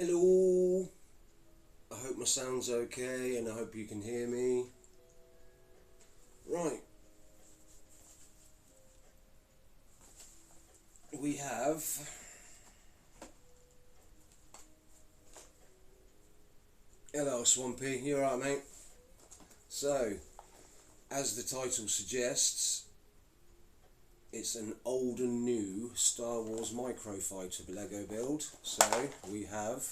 Hello, I hope my sound's okay and I hope you can hear me. Right, we have hello Swampy, you alright mate? So, as the title suggests, it's an old and new Star Wars Microfighter Lego build. So we have,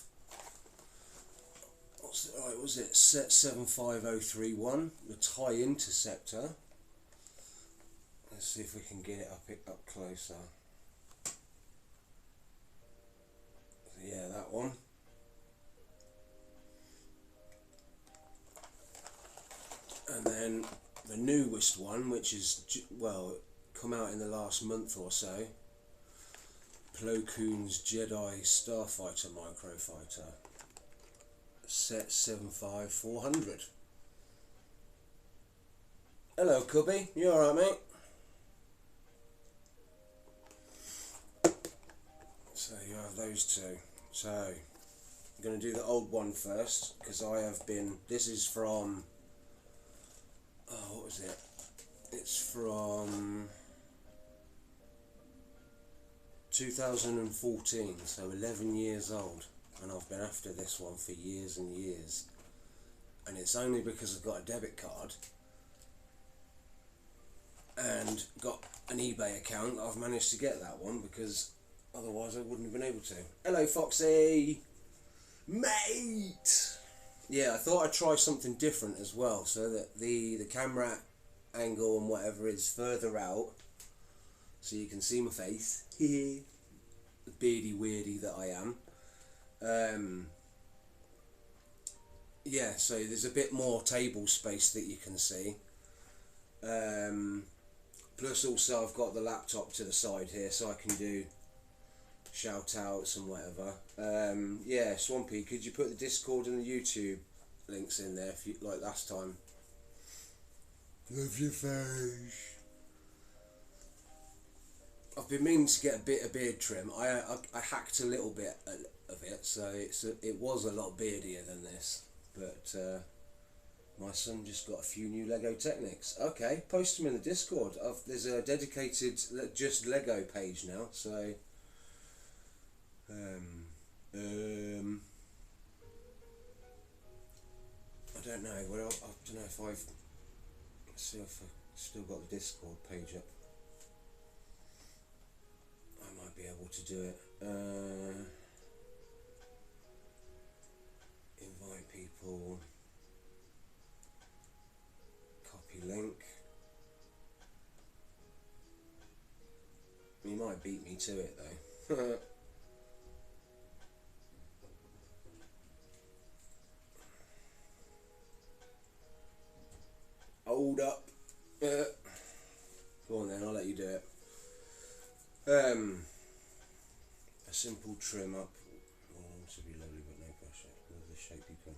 was it set 75031, the TIE Interceptor. Let's see if we can get it up closer. Yeah, that one. And then the newest one, which is, well, come out in the last month or so, Koon's Jedi Starfighter Microfighter, set 75400. Hello Cubby, you alright mate? So you have those two. So I'm going to do the old one first, because I have been, this is from, oh what was it? It's from 2014, so 11 years old, and I've been after this one for years and years, and it's only because I've got a debit card and got an eBay account that I've managed to get that one, because otherwise I wouldn't have been able to. Hello Foxy! Mate! Yeah, I thought I'd try something different as well, so that the camera angle and whatever is further out, so you can see my face. The beardy weirdy that I am. Yeah, so there's a bit more table space that you can see. Plus also I've got the laptop to the side here, so I can do shout outs and whatever. Yeah, Swampy, could you put the Discord and the YouTube links in there if you like last time? Love your face. I've been meaning to get a bit of beard trim. I hacked a little bit of it, so it was a lot beardier than this. But my son just got a few new Lego Technics. Okay, post them in the Discord. There's a dedicated just Lego page now. So I don't know. Well, I don't know if I've. Let's see if I've still got the Discord page up. I might be able to do it. Invite people. Copy link. You might beat me to it though. Hold up. Go on then, I'll let you do it. A simple trim up. To be lovely but no pressure. With the shape you can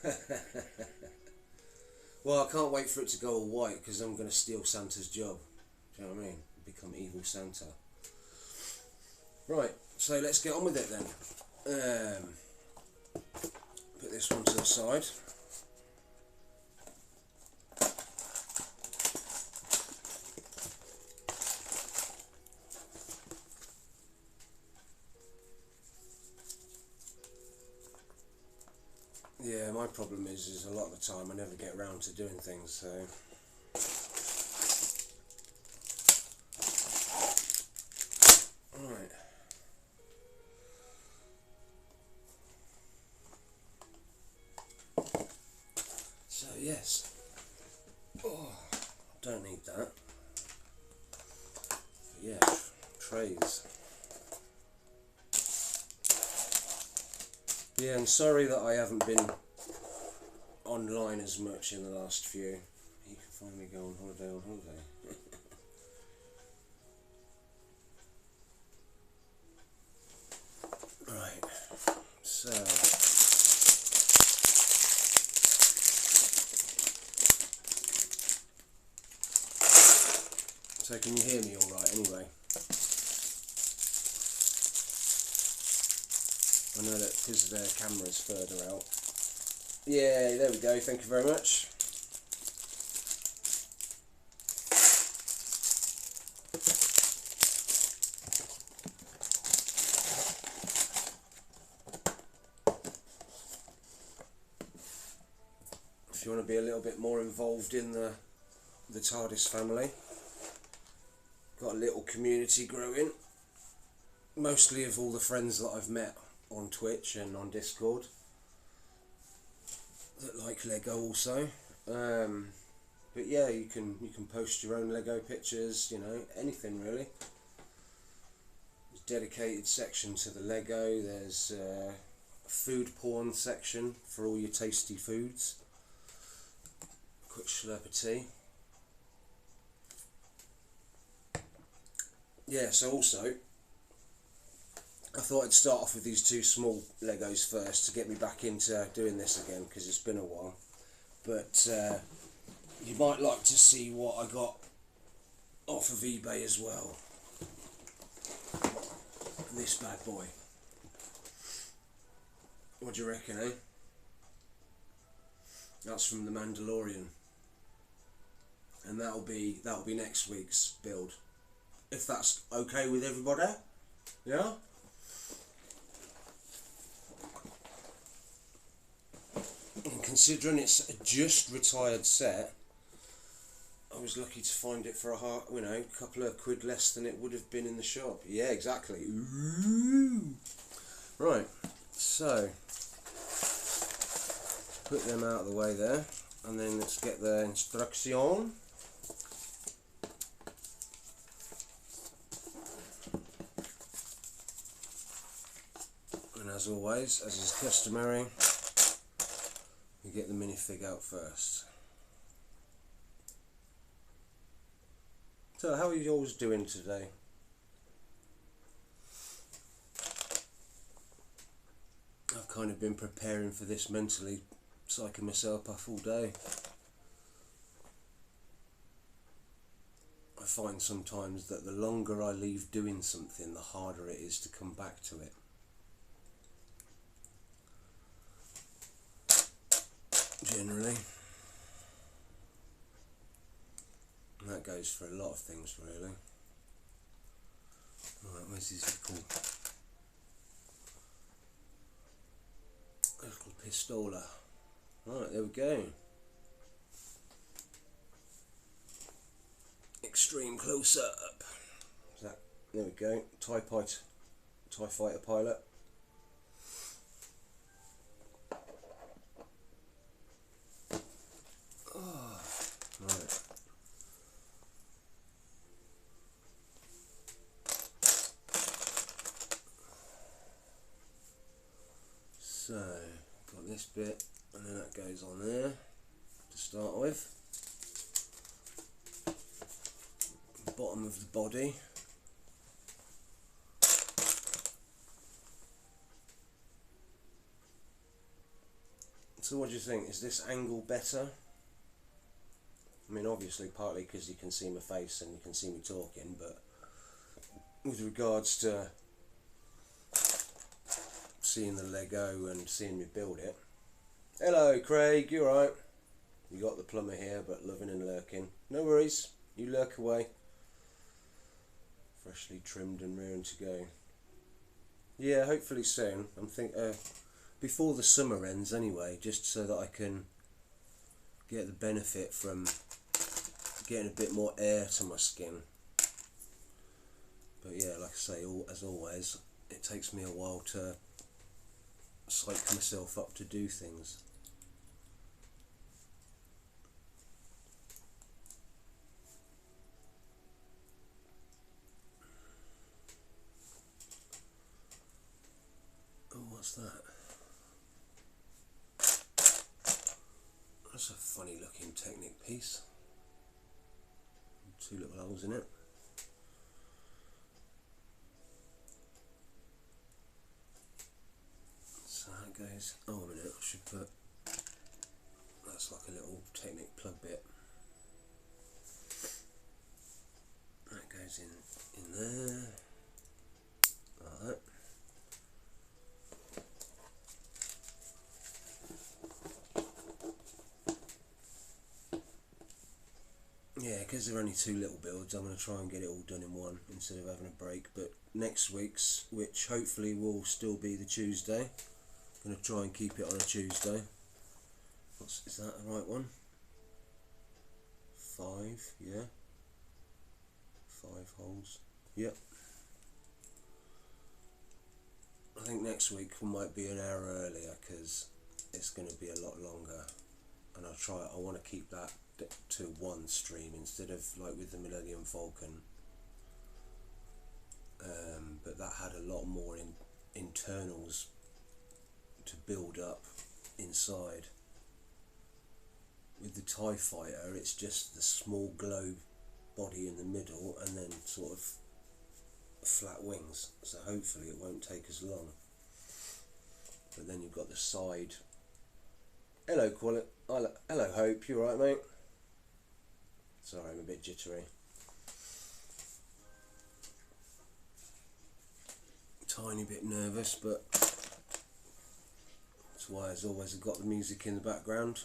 have. Well, I can't wait for it to go all white, because I'm going to steal Santa's job. Do you know what I mean? Become evil Santa. Right, so let's get on with it then. Put this one to the side. Yeah, my problem is a lot of the time I never get around to doing things, so. Alright. So yes. Oh, don't need that. But yeah, trays. Yeah, and sorry that I haven't been online as much in the last few. You can finally go on holiday. Right, so can you hear me all right anyway? I know that because their camera's further out. Yeah, there we go, thank you very much. If you want to be a little bit more involved in the TARDIS family, got a little community growing, mostly of all the friends that I've met on Twitch and on Discord that like Lego also. But yeah, you can post your own Lego pictures, you know, anything really. There's a dedicated section to the Lego. There's a food porn section for all your tasty foods. Quick slurp of tea. Yeah, so also I thought I'd start off with these two small Legos first to get me back into doing this again, because it's been a while. But you might like to see what I got off of eBay as well. This bad boy. What do you reckon, eh? That's from The Mandalorian. And that'll be next week's build. If that's okay with everybody. Yeah? And considering it's a just retired set, I was lucky to find it for a couple of quid less than it would have been in the shop. Yeah, exactly. Ooh. Right, so put them out of the way there, and then let's get the instruction. And as always, as is customary, we get the minifig out first. So how are you all doing today? I've kind of been preparing for this mentally, psyching myself up all day. I find sometimes that the longer I leave doing something, the harder it is to come back to it. Generally. And that goes for a lot of things, really. Right, where's his little pistola? Right, there we go. Extreme close up. There we go. TIE Fighter pilot. Oh, right. So, got this bit, and then that goes on there to start with. The bottom of the body. So what do you think? Is this angle better? I mean, obviously partly because you can see my face and you can see me talking, but with regards to seeing the Lego and seeing me build it. Hello Craig, you alright? You got the plumber here, but loving and lurking. No worries, you lurk away. Freshly trimmed and rearing to go. Yeah, hopefully soon. I'm thinking before the summer ends anyway, just so that I can get the benefit from getting a bit more air to my skin. But yeah, like I say, as always, it takes me a while to psych myself up to do things. Oh, what's that? That's a funny looking Technic piece. Two little holes in it. So that goes, oh a minute, I should put, that's like a little Technic plug bit. That goes in there, like that. yeah, because they're only 2 little builds, I'm going to try and get it all done in one instead of having a break. But next week's, which hopefully will still be the Tuesday, I'm going to try and keep it on a Tuesday. Is that the right one? 5, yeah. 5 holes, yep. I think next week we might be an hour earlier because it's going to be a lot longer, and I want to keep that to 1 stream instead of like with the Millennium Falcon. But that had a lot more internals to build up inside. With the TIE Fighter, it's just the small globe body in the middle and then sort of flat wings, so hopefully it won't take as long. But then you've got the side. Hello Hope, you alright mate? Sorry, I'm a bit jittery. Tiny bit nervous, but that's why as always I've got the music in the background.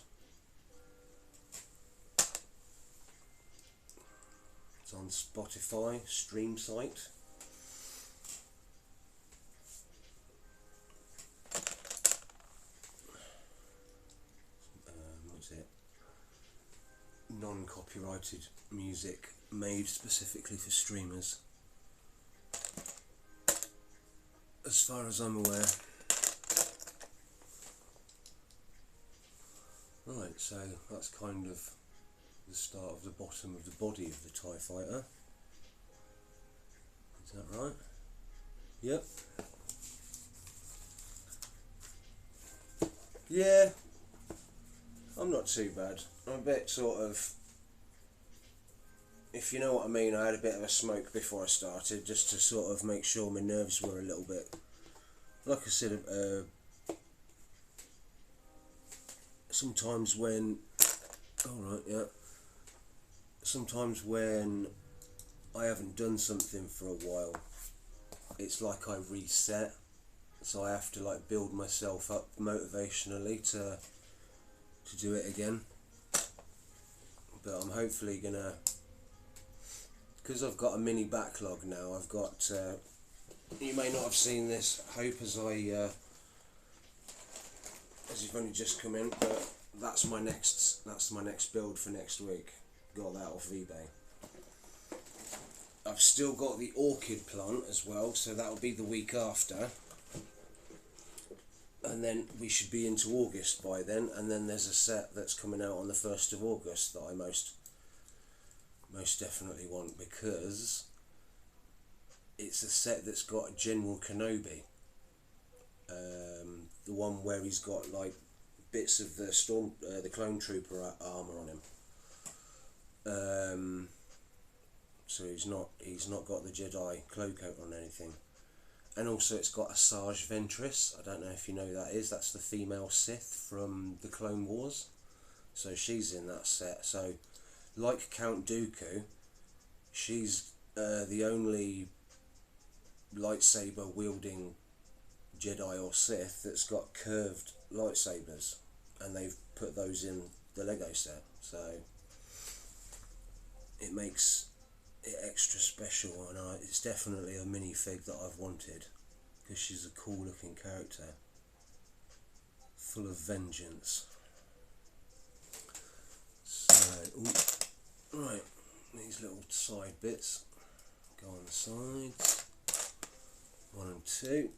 It's on Spotify, stream site. What's it? Non-copyrighted music made specifically for streamers, as far as I'm aware. Right, so that's kind of the start of the bottom of the body of the TIE Fighter. Is that right? Yep. Yeah, I'm not too bad. I'm a bit sort of, if you know what I mean, I had a bit of a smoke before I started just to sort of make sure my nerves were a little bit, like I said, sometimes when, alright, yeah, sometimes when I haven't done something for a while, it's like I reset, so I have to like build myself up motivationally to do it again. But I'm hopefully gonna, because I've got a mini backlog now, I've got, you may not have seen this, Hope, as you've only just come in, but that's my next build for next week. Got that off eBay. I've still got the orchid plant as well, so that'll be the week after, and then we should be into August by then. And then there's a set that's coming out on the 1st of August that I most definitely want, because it's a set that's got General Kenobi, the one where he's got like bits of the clone trooper armor on him. So he's not got the Jedi cloak coat on anything. And also it's got Asajj Ventress. I don't know if you know who that is. That's the female Sith from the Clone Wars. So she's in that set. So like Count Dooku, she's the only lightsaber wielding Jedi or Sith that's got curved lightsabers, and they've put those in the Lego set, so it makes it extra special. And it's definitely a minifig that I've wanted, because she's a cool looking character, full of vengeance. So, right, these little side bits go on the sides, 1 and 2.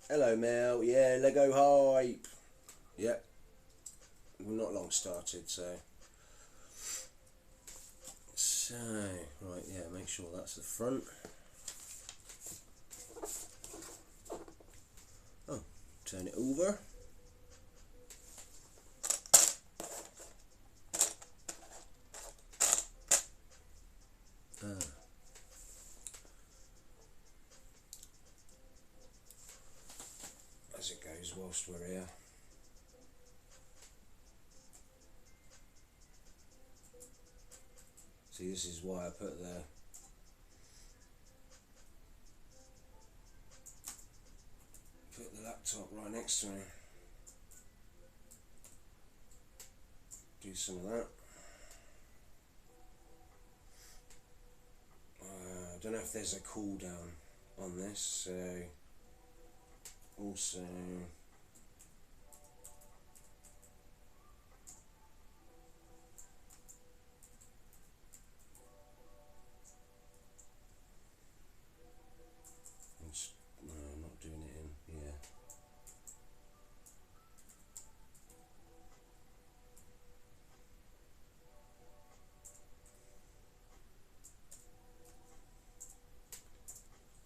Hello Mel, yeah, Lego hype. Yep, we're not long started, so right, yeah, make sure that's the front. Oh, turn it over. As it goes whilst we're here. See, this is why I put the laptop right next to me. do some of that. I don't know if there's a cooldown on this, so also I'm not doing it in here.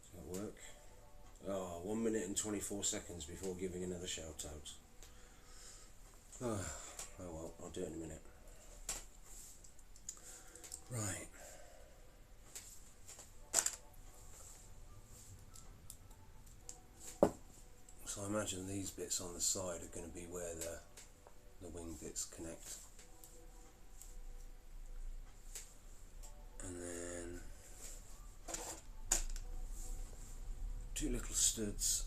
Does that work? Oh, 1 minute and 24 seconds before giving another shout out. Oh well, I'll do it in a minute. Right. So I imagine these bits on the side are going to be where the wing bits connect. And then two little studs.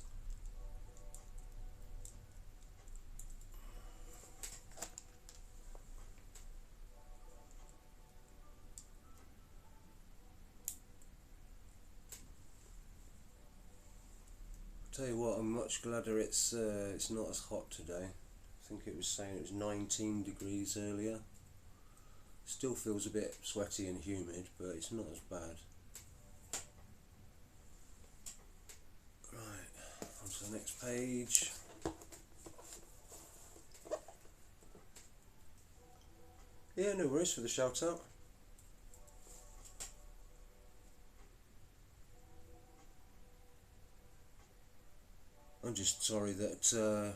Tell you what, I'm much gladder it's not as hot today. I think it was saying it was 19 degrees earlier. Still feels a bit sweaty and humid, but it's not as bad. Right, on to the next page. Yeah, no worries for the shout out. I'm just sorry that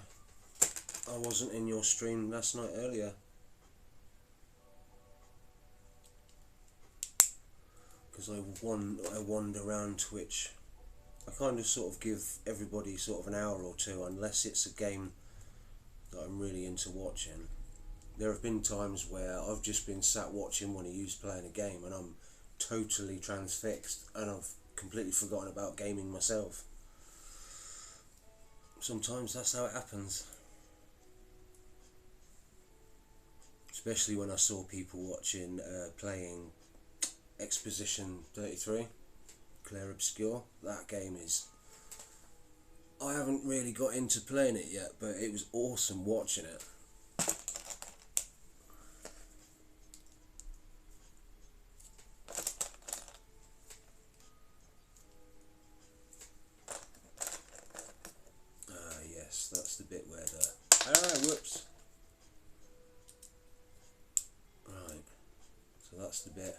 I wasn't in your stream last night earlier. Because I wander around Twitch. I kind of sort of give everybody sort of an hour or two, unless it's a game that I'm really into watching. There have been times where I've just been sat watching one of you playing a game and I'm totally transfixed and I've completely forgotten about gaming myself. Sometimes that's how it happens. Especially when I saw people watching playing Exposition 33, Claire Obscure. That game is... I haven't really got into playing it yet, but it was awesome watching it. Yes, that's the bit where the... whoops! Right, so that's the bit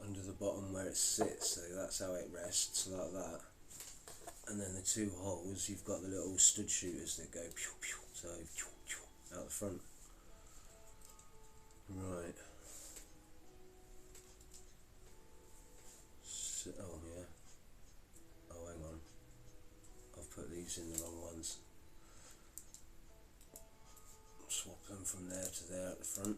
under the bottom where it sits, so that's how it rests, like that. And then the two holes, you've got the little stud shooters that go pew pew, so pew pew, out the front. Right. So, oh yeah. Oh, hang on. I've put these in the wrong ones. Swap them from there to there at the front.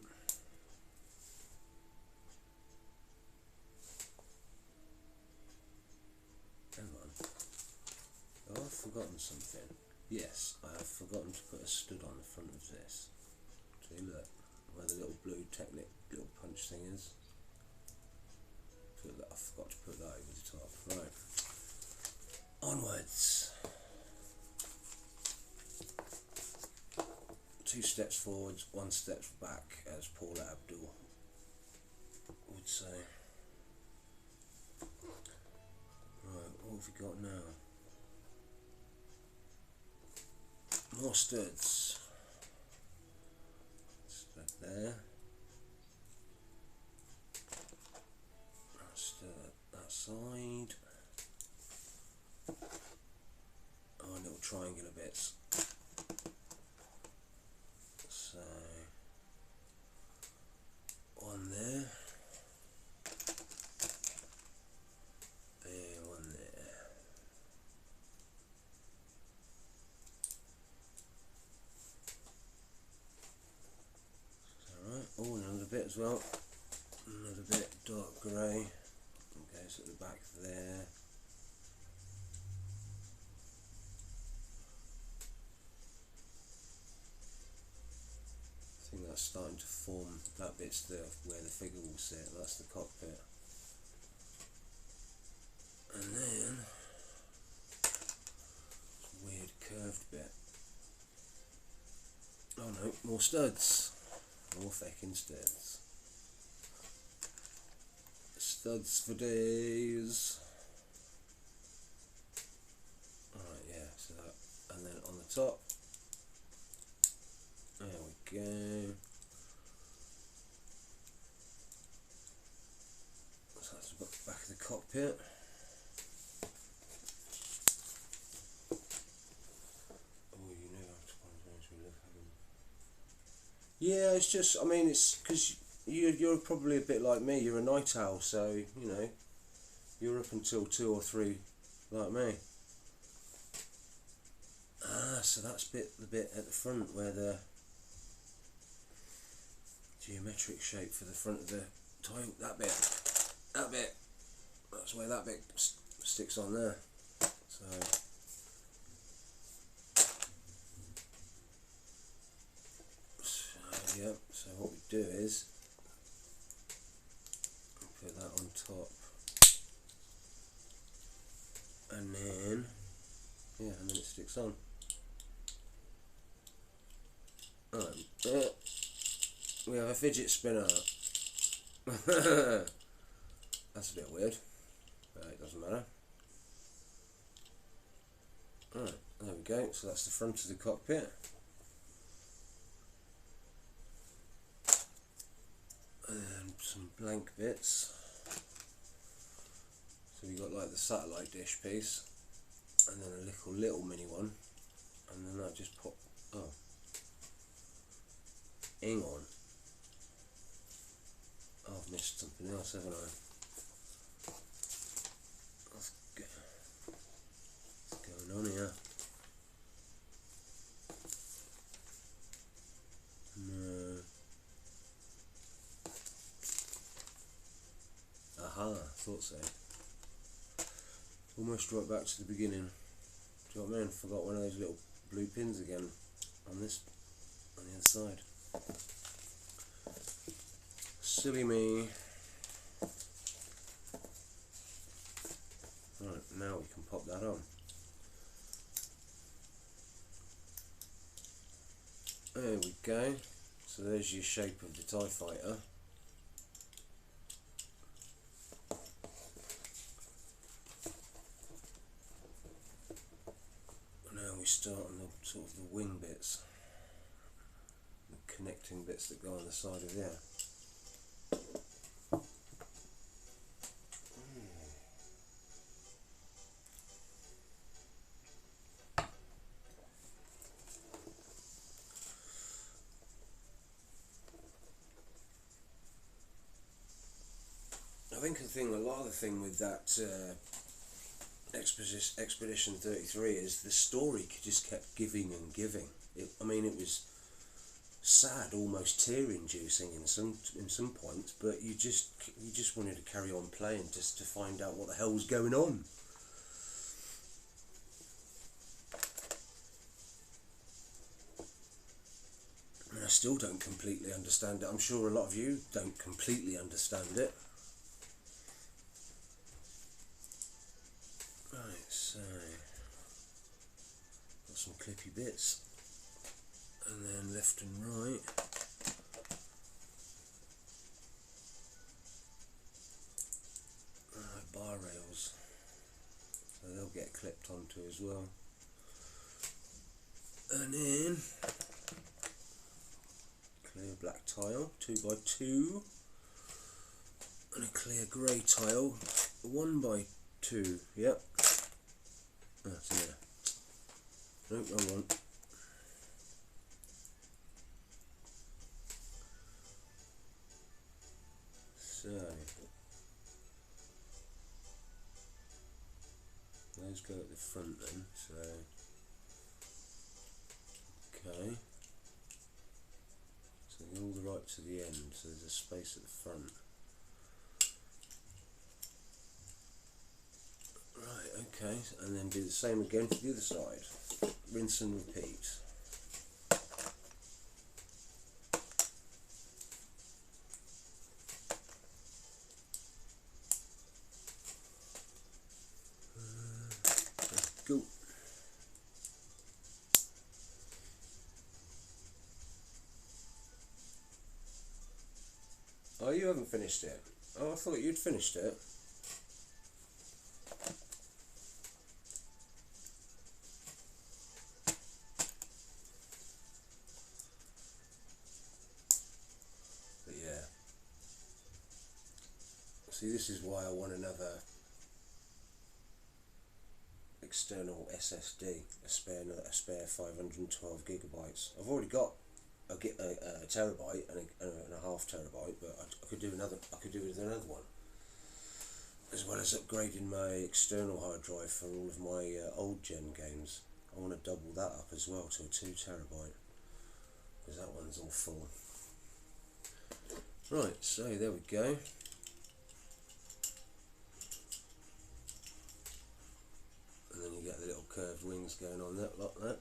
Hang on. Oh, I've forgotten something. Yes, I have forgotten to put a stud on the front of this. See, look, where the little blue Technic little punch thing is. I forgot to put that over the top. Right. Onwards. 2 steps forwards, 1 step back, as Paula Abdul would say. Right, what have we got now? More studs. Stud there. Stud that side. Oh, little triangular bits. So, one there. There, one there. Alright, oh, another bit as well. Another bit dark grey. Goes at the back there. that's starting to form. That bit's where the figure will sit. That's the cockpit. And then weird curved bit. Oh no, more studs. More feckin' studs. Studs for days. Alright, yeah, so that, and then on the top, there we go. So that's the back of the cockpit. Yeah, it's just, I mean, it's because you're probably a bit like me. You're a night owl, so you know you're up until 2 or 3, like me. Ah, so that's the bit at the front where the geometric shape for the front of the tile. That bit. That's where that bit sticks on there. So. Yeah, so what we do is put that on top, and then it sticks on. Alright, we have a fidget spinner. That's a bit weird, but it doesn't matter. Alright, there we go. So that's the front of the cockpit. And some blank bits. So we got like the satellite dish piece, and then a little mini one, and then that just pop. Oh, hang on. I've missed something else, haven't I? What's going on here? No. Aha, thought so. Almost right back to the beginning. Do you know what I mean? Forgot one of those little blue pins again on the other side. Silly me. Right, now we can pop that on. There we go. So there's your shape of the TIE Fighter. Now we start on the sort of the wing bits, the connecting bits that go on the side of there. I think a lot of the thing with that Expedition 33 is the story just kept giving and giving. I mean, it was sad, almost tear-inducing in some points, but you just wanted to carry on playing just to find out what the hell was going on. And I still don't completely understand it. I'm sure a lot of you don't completely understand it. Right, so got some clippy bits, and then left and right. Bar rails, so they'll get clipped onto as well. And then clear black tile, 2x2, and a clear grey tile, 1x2. Yep. That's in there. Nope, wrong one. So those go at the front then. So okay. So they're all the right to the end. So there's a space at the front. Right, okay, and then do the same again for the other side. Rinse and repeat. Oh, you haven't finished it? Oh, I thought you'd finished it. But yeah. See, this is why I want another external SSD, a spare 512 gigabytes. I've already got a terabyte and a half terabyte, but I could do another. I could do with another one, as well as upgrading my external hard drive for all of my old gen games. I want to double that up as well to a 2 terabyte, because that one's all full. Right, so there we go. And then you get the little curved wings going on that, like that.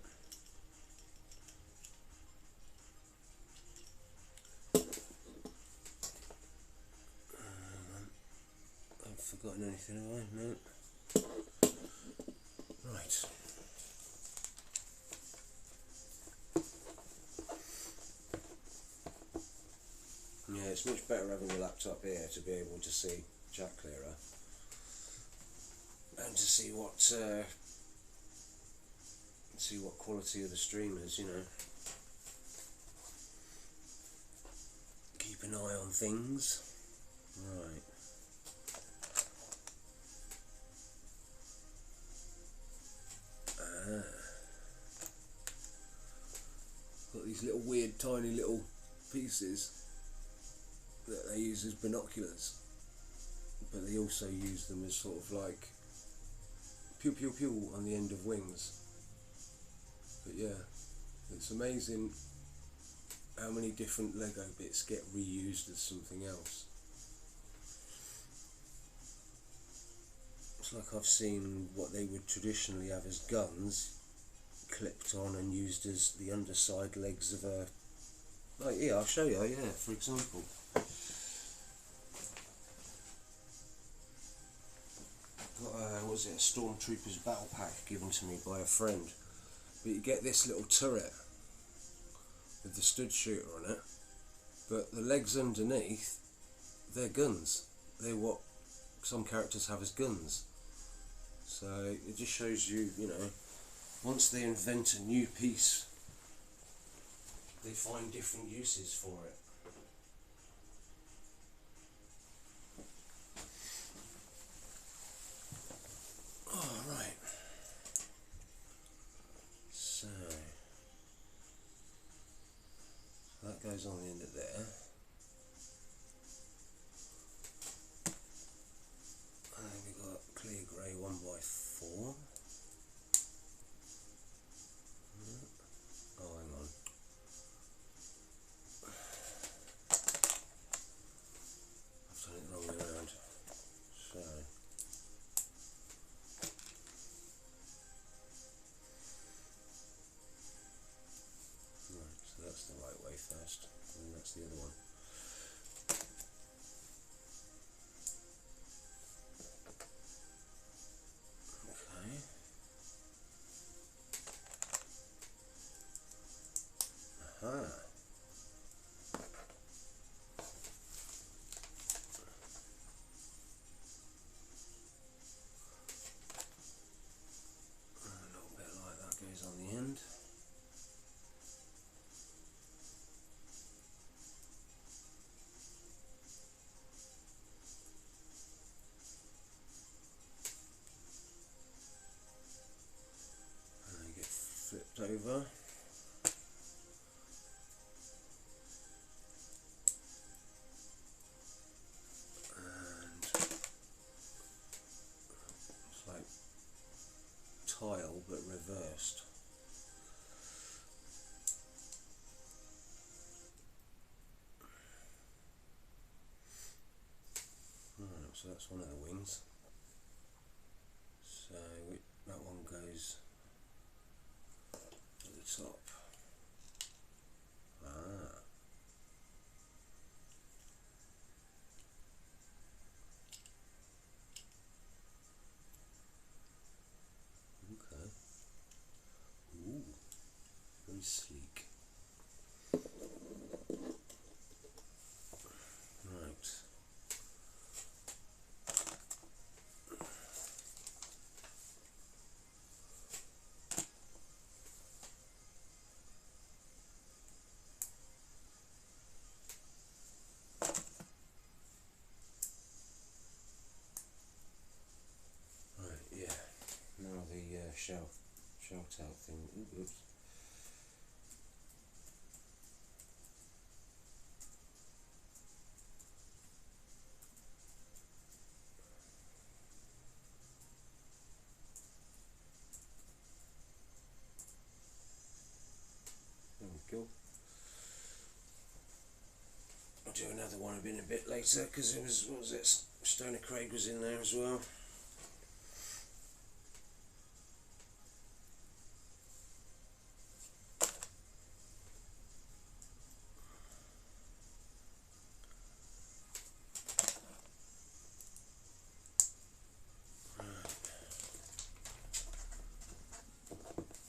I've forgotten anything, have I? No. Right. Yeah, it's much better having a laptop here to be able to see chat clearer and to see what quality of the stream is, you know. Keep an eye on things. Right. Got these little weird tiny little pieces that they use as binoculars, but they also use them as sort of like pew pew pew on the end of wings. But yeah, it's amazing how many different Lego bits get reused as something else. It's like I've seen what they would traditionally have as guns clipped on and used as the underside legs of a... Like, yeah, I'll show you, yeah, for example. Got what was it, a Stormtroopers battle pack given to me by a friend. But you get this little turret with the stud shooter on it, but the legs underneath, they're guns. They're what some characters have as guns. So it just shows you, you know, once they invent a new piece, they find different uses for it. Alright. So that goes on the end of there. And then we've got clear grey 1x4. Oh, hang on. I've done it the wrong way around. So so that's the right way first, and then that's the other one. Okay. Aha. A little bit like that goes on the end. And they get flipped over. And it's like tile but reversed. Right, so that's one of the wings. So that one goes at the top. Ah. Okay. Ooh, very sleek. Right. thing. Ooh, oops. There we go. I'll do another one a bit later because it was, what was it? Stoner Craig was in there as well.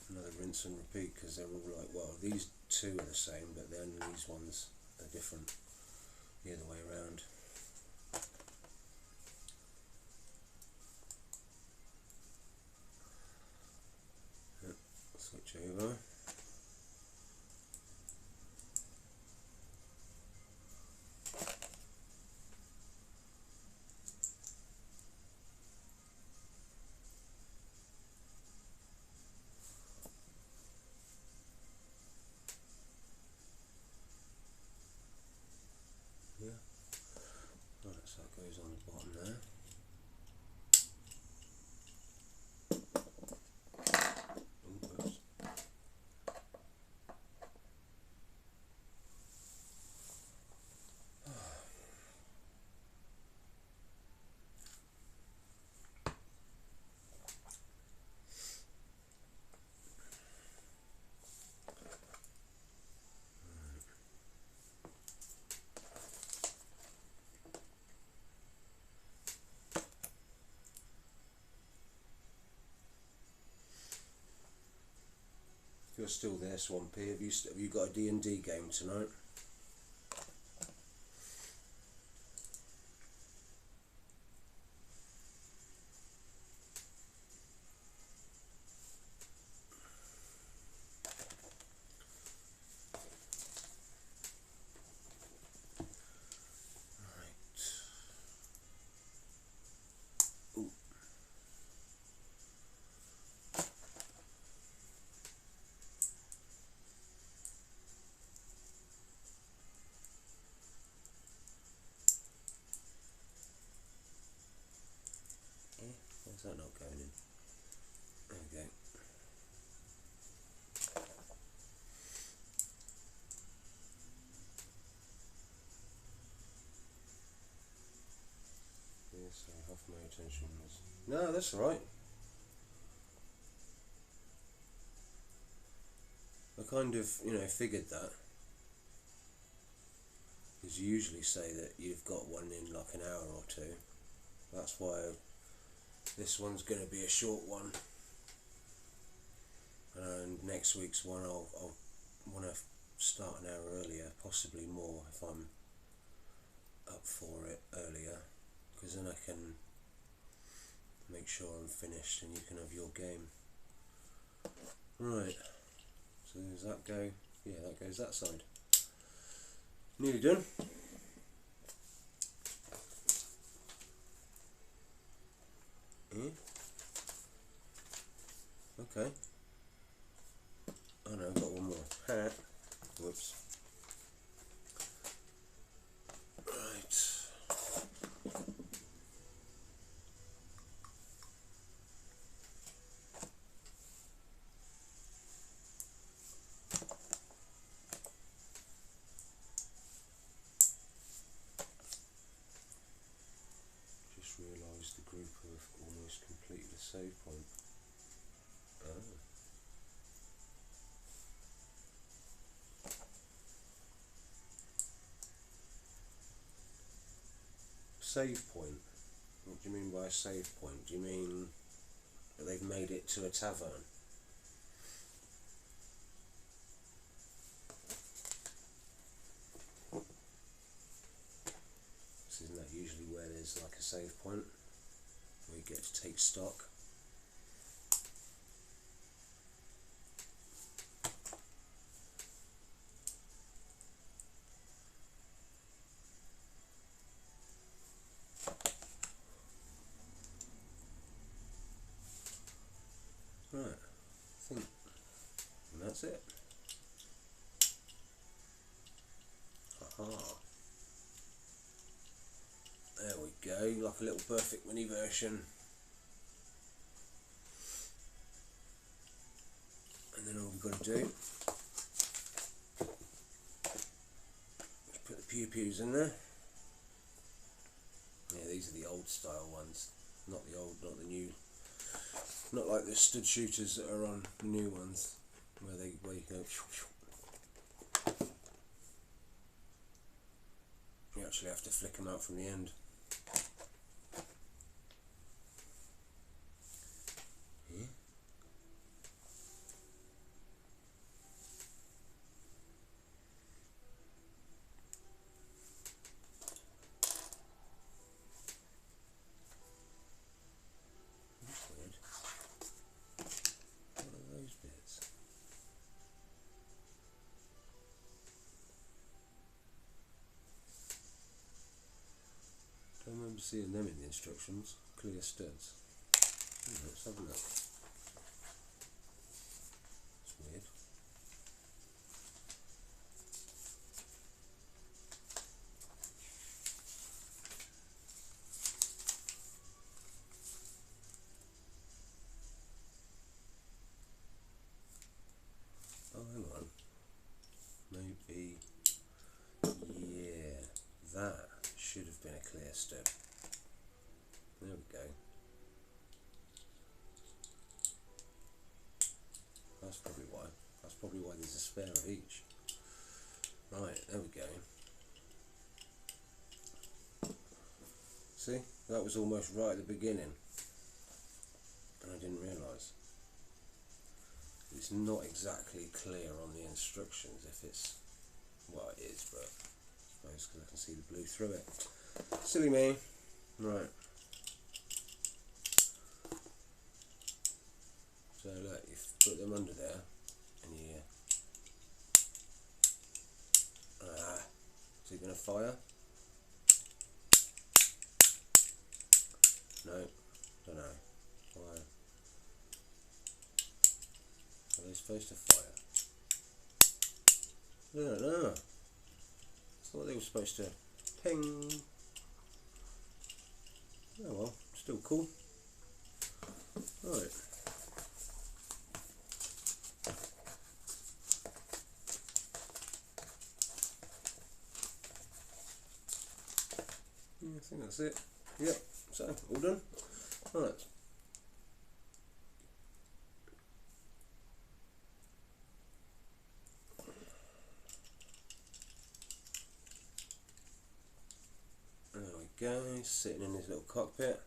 Another rinse and repeat because they're all like, well, these two are the same, but then these ones are different the other way around. Yep. Switch over. Yeah. Right, so that goes on the bottom there. You're still there, Swampy. Have you got a D&D game tonight? Why's that not going in? There we go. Yeah, so half my attention was... No, that's alright. I kind of, figured that. Because you usually say that you've got one in like an hour or two. That's why this one's going to be a short one. And next week's one I'll want to start an hour earlier, possibly more if I'm up for it earlier. Because then I can make sure I'm finished and you can have your game. Right, so does that go? Yeah, that goes that side. Nearly done. Yeah. Okay. Oh no, I've got one more. Whoops. Right. Just realised the group have almost completed the save point. Oh. Save point? What do you mean by a save point? Do you mean that they've made it to a tavern? So isn't that usually where there's like a save point? Where you get to take stock? Right, I think Aha. There we go, like a little perfect mini version. And then all we've got to do is put the pew-pews in there. Yeah, these are the old style ones, not the new, not like the stud shooters that are on the new ones, where you go. You actually have to flick them out from the end. I remember seeing them in the instructions, clear studs. Let's have a look. It's weird. Oh, hang on. Maybe, yeah, that should have been a clear stud. There we go. That's probably why. That's probably why there's a spare of each. Right, there we go. See, that was almost right at the beginning, and I didn't realise. It's not exactly clear on the instructions if it's, well, it is, but I suppose because I can see the blue through it. Silly me. Right. So look, you put them under there, and you, is it going to fire? No, don't know. Why? Are they supposed to fire? I don't know. I thought they were supposed to ping. Oh well, still cool. Right. Yeah, I think that's it. Yep, so all done. Right. There we go, sitting in his little cockpit.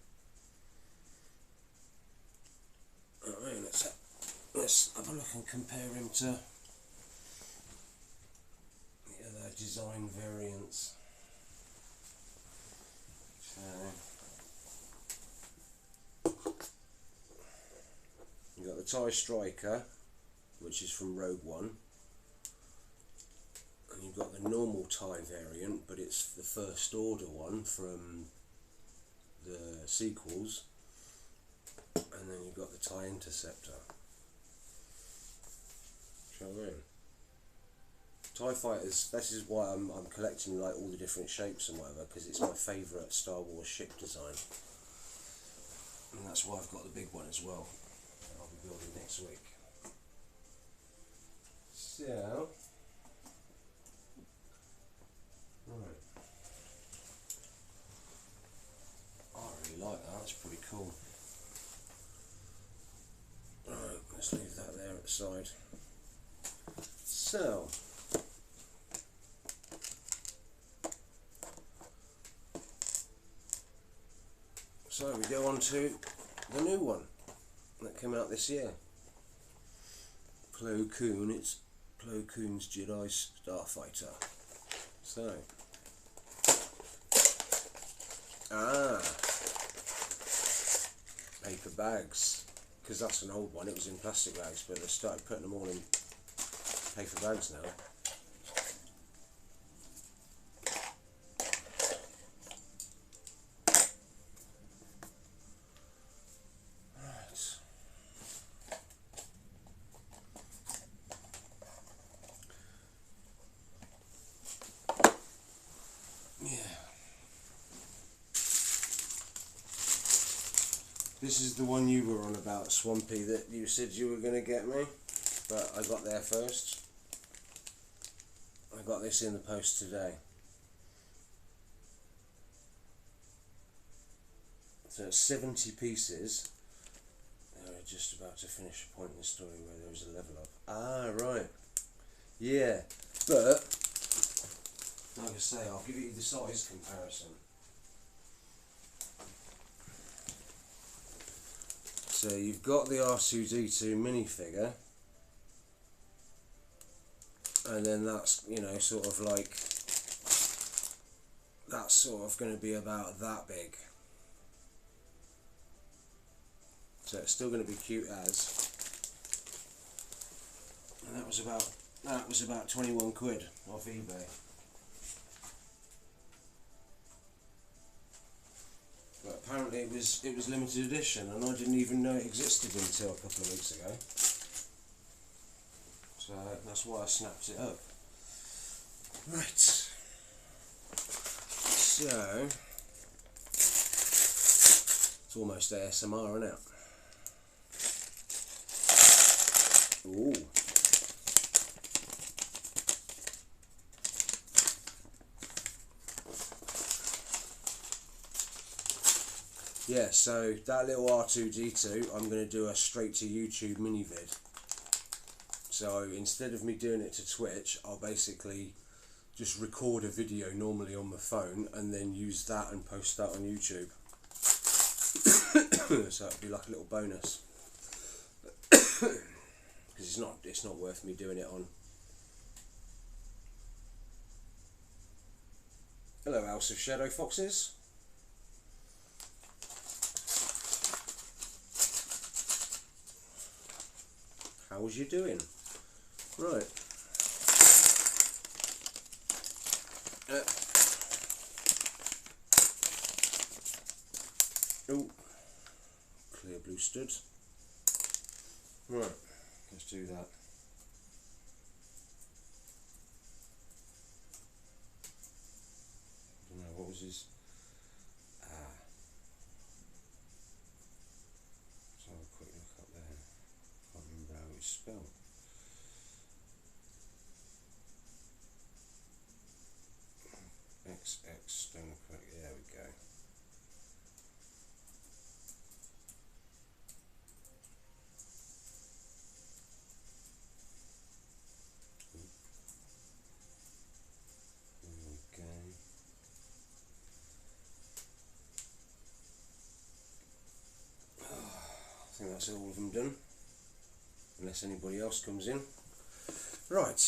Alright, let's have a look and compare him to the other design variants. So you've got the TIE Striker, which is from Rogue One, and you've got the normal TIE variant, but it's the First Order one from the sequels, and then you've got the TIE Interceptor. Shall we? TIE Fighters, this is why I'm collecting like all the different shapes and whatever, because it's my favourite Star Wars ship design, and that's why I've got the big one as well that I'll be building next week. So, right, I really like that, that's pretty cool. Right, let's leave that there at the side. So, we go on to the new one that came out this year. Koon, it's Koon's Jedi Starfighter. So, paper bags, because that's an old one, it was in plastic bags, but they started putting them all in paper bags now. This is the one you were on about, Swampy, that you said you were going to get me, but I got there first. I got this in the post today. So it's 70 pieces. We're just about to finish a point in the story where there was a level up. Ah, right. Yeah, but like I say, I'll give you the size comparison. So you've got the R2-D2 minifigure, and then that's, you know, sort of like, that's sort of going to be about that big. So it's still going to be cute as. And that was about 21 quid off eBay. But apparently it was limited edition, and I didn't even know it existed until a couple of weeks ago. So that's why I snapped it up. Right. So it's almost ASMR, isn't it? Ooh. Yeah, so that little R2-D2, I'm going to do a straight to YouTube mini vid. So instead of me doing it to Twitch, I'll basically just record a video normally on my phone and then use that and post that on YouTube. So it'll be like a little bonus. Because it's not worth me doing it on. Hello, House of Shadow Foxes. How's you doing? Right. Oh, clear blue studs. Right, let's do that. I don't know, what was his? Let's have a quick look up there. Can't remember how it's spelled. XX Stone Crack, there we go. I think that's all of them done, unless anybody else comes in. Right,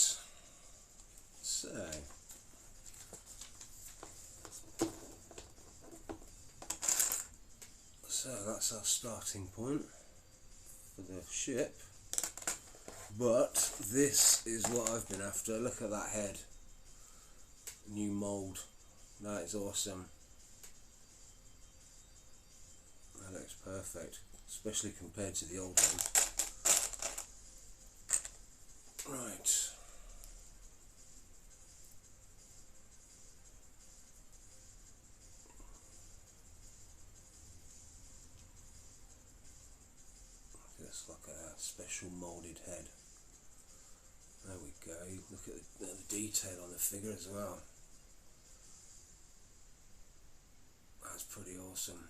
so that's our starting point for the ship, but this is what I've been after. Look at that head, new mould, that is awesome. That looks perfect, especially compared to the old one. Right. Just like a special moulded head. There we go. Look at the detail on the figure as well. That's pretty awesome.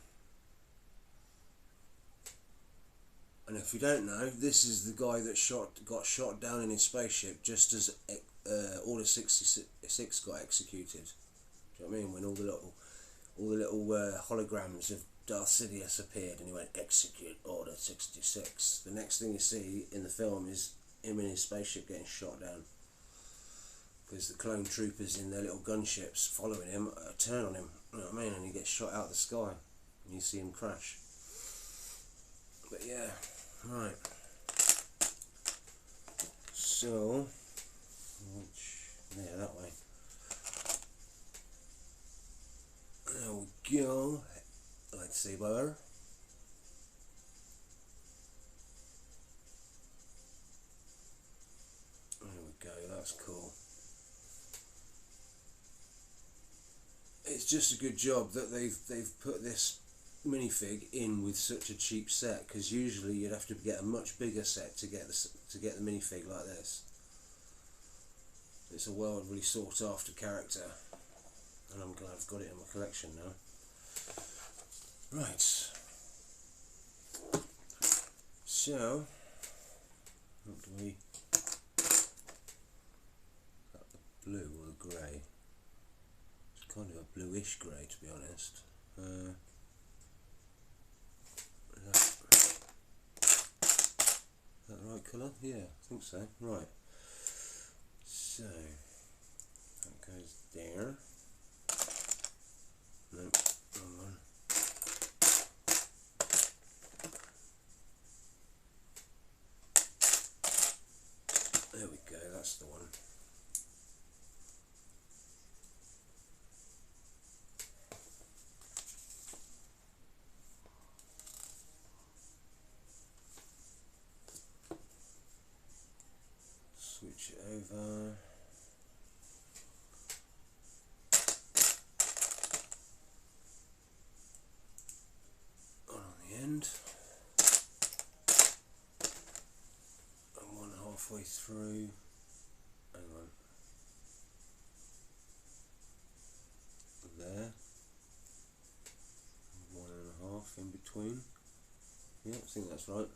And if you don't know, this is the guy that got shot down in his spaceship just as Order 66 got executed. Do you know what I mean? When all the little holograms of Darth Sidious appeared, and he went, "Execute Order 66." The next thing you see in the film is him in his spaceship getting shot down, because the clone troopers in their little gunships following him turn on him. You know what I mean? And he gets shot out of the sky, and you see him crash. But yeah, right. So, yeah, that way. There we go. Lightsaber. There we go. That's cool. It's just a good job that they've put this minifig in with such a cheap set, because usually you'd have to get a much bigger set to get the minifig like this. It's a wildly sought after character, and I'm glad I've got it in my collection now. Right, so what do we got, the blue or the grey? It's kind of a bluish grey, to be honest. Is that the right colour? Yeah, I think so. Right, so that goes there. No, wrong one. There we go, that's the one. Switch it over. On the end. And one halfway through. Hang on. There. One and a half in between. Yeah, I think that's right.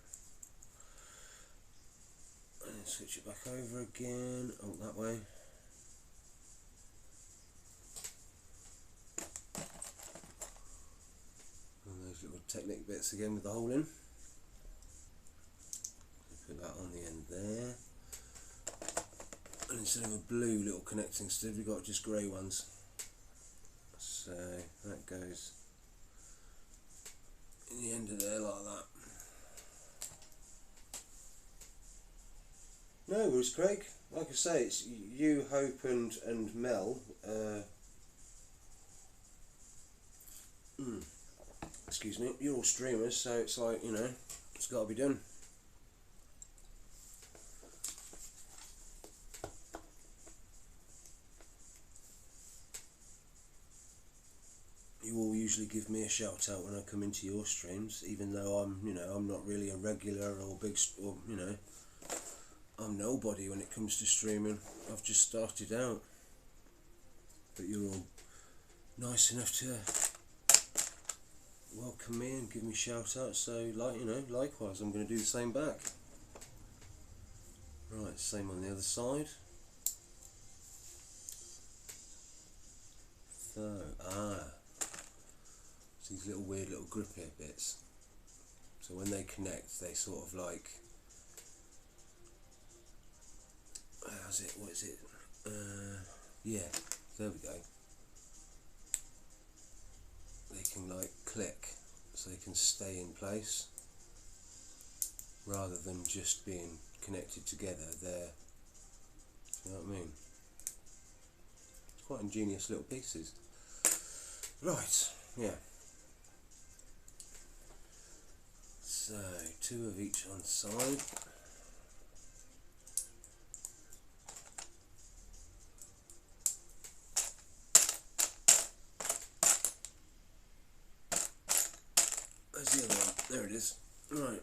And then switch it back over again. Oh, that way. And those little Technic bits again with the hole in. Put that on the end there. And instead of a blue little connecting stud, we've got just grey ones. So that goes in the end of there like that. No worries, Craig. Like I say, it's you, Hope and Mel. Excuse me, you're all streamers, so it's like, you know, it's got to be done. You all usually give me a shout out when I come into your streams, even though I'm, you know, I'm not really a regular or big, or, you know, I'm nobody when it comes to streaming. I've just started out, but you're all nice enough to welcome me and give me shout outs, so, like, you know, likewise I'm going to do the same back. Right, same on the other side. So, these little weird little grip here bits, so when they connect they sort of like, how's it, what is it, yeah, there we go, they can like click, so they can stay in place rather than just being connected together. They're, you know what I mean, it's quite ingenious little pieces. Right, yeah. So, 2 of each on side. Where's the other one? There it is. Right.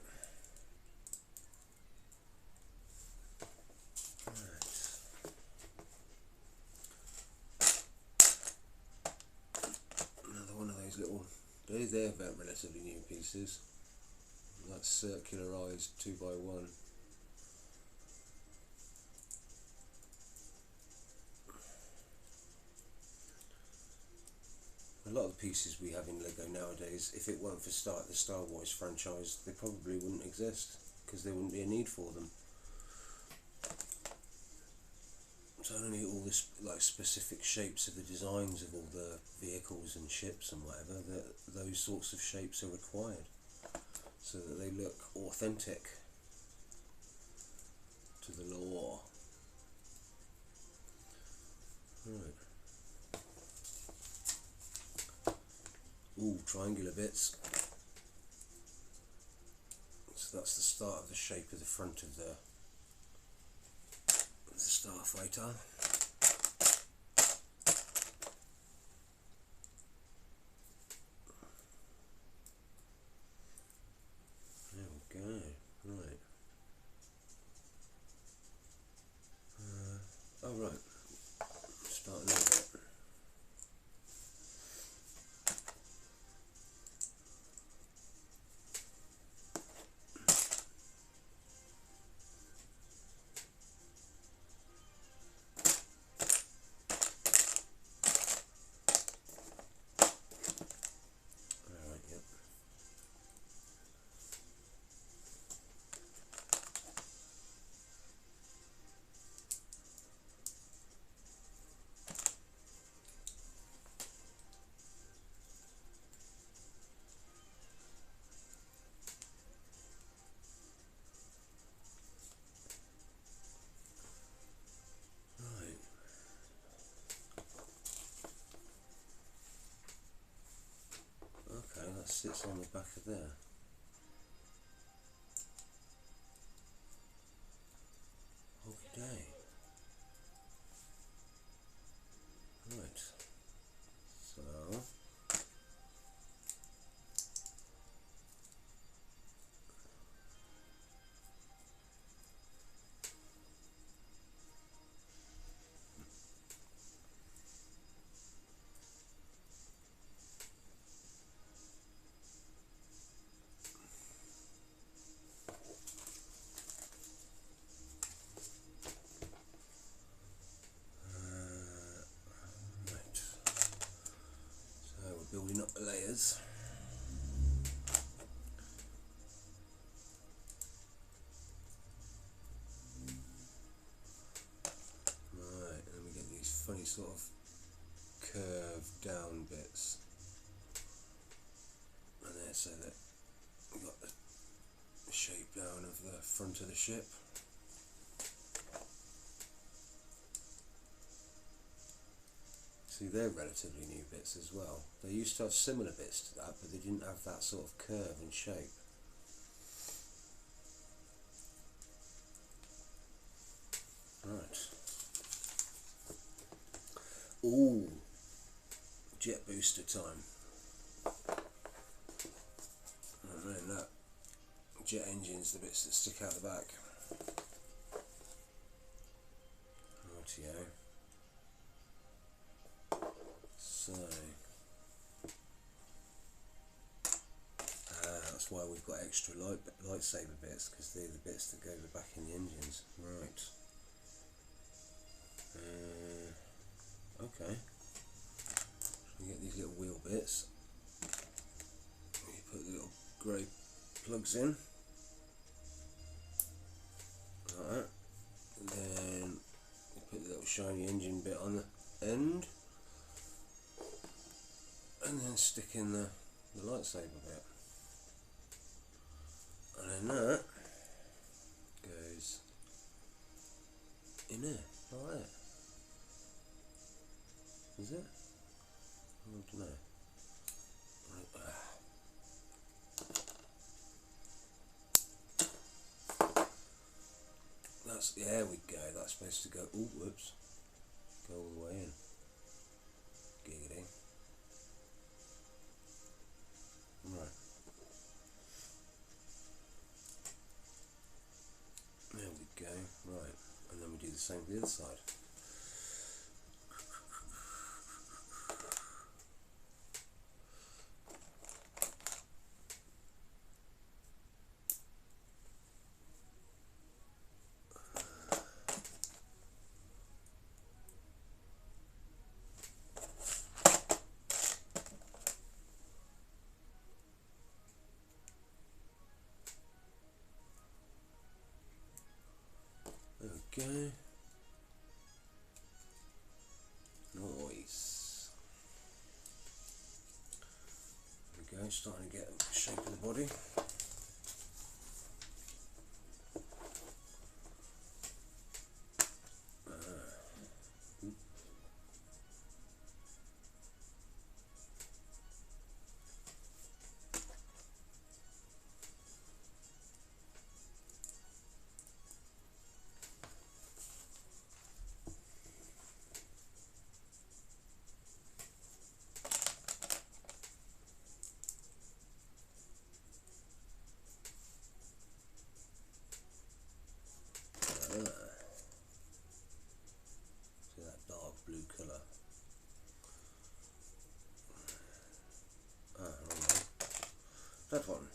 Another one of those little, they're about relatively new pieces. Like circularized 2x1. A lot of the pieces we have in Lego nowadays, if it weren't for the Star Wars franchise, they probably wouldn't exist, because there wouldn't be a need for them. So only all this like specific shapes of the designs of all the vehicles and ships and whatever, those sorts of shapes are required, so that they look authentic to the lore. Right. Ooh, triangular bits. So that's the start of the shape of the front of the Starfighter. sits on the back of there. Okay. Right. So building up the layers. Right, and we get these funny sort of curved down bits. And there, so that we've got the shape down of the front of the ship. See, they're relatively new bits as well. They used to have similar bits to that, but they didn't have that sort of curve and shape. Right. Ooh, jet booster time. Oh man, that jet engine's the bits that stick out the back. Rightio. So, that's why we've got extra lightsaber bits, because they're the bits that go back in the engines. Right. Okay. So you get these little wheel bits. You put the little grey plugs in. Like that. And then you put the little shiny engine bit on the end. And then stick in the lightsaber bit. And then that goes in there, like that. Is it? I don't know. That's, there we go, that's supposed to go, oh whoops, go all the way in. Giggity. Right. There we go, right, and then we do the same with the other side. Okay. Nice. There we go, starting to get the shape of the body. See that dark blue colour. Wrong one. That one.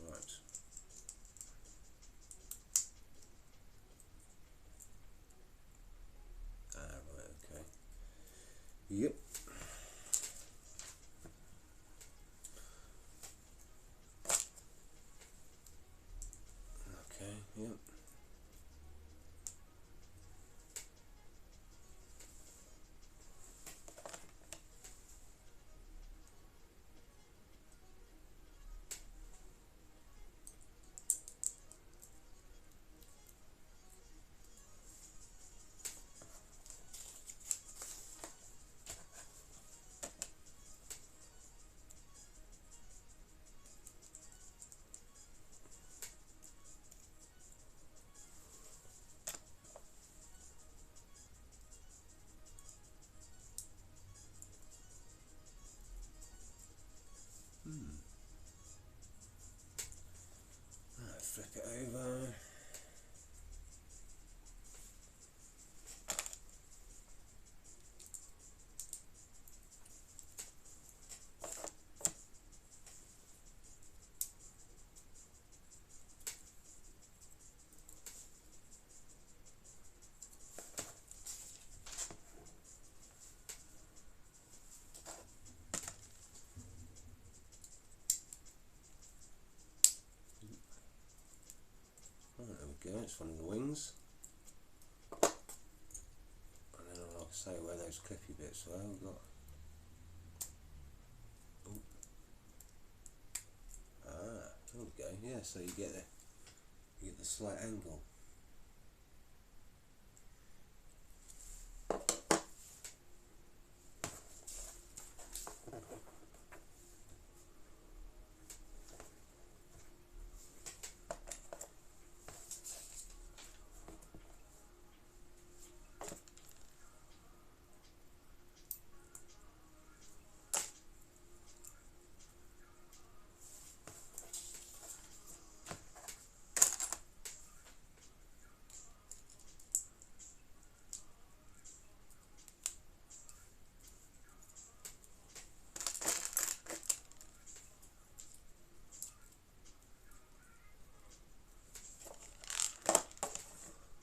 Right. Right, okay. Yep. Okay, yep. That's one of the wings. And then, like I say, where those clippy bits were, we've got. Ooh. Ah, there we go. Yeah, so you get the slight angle.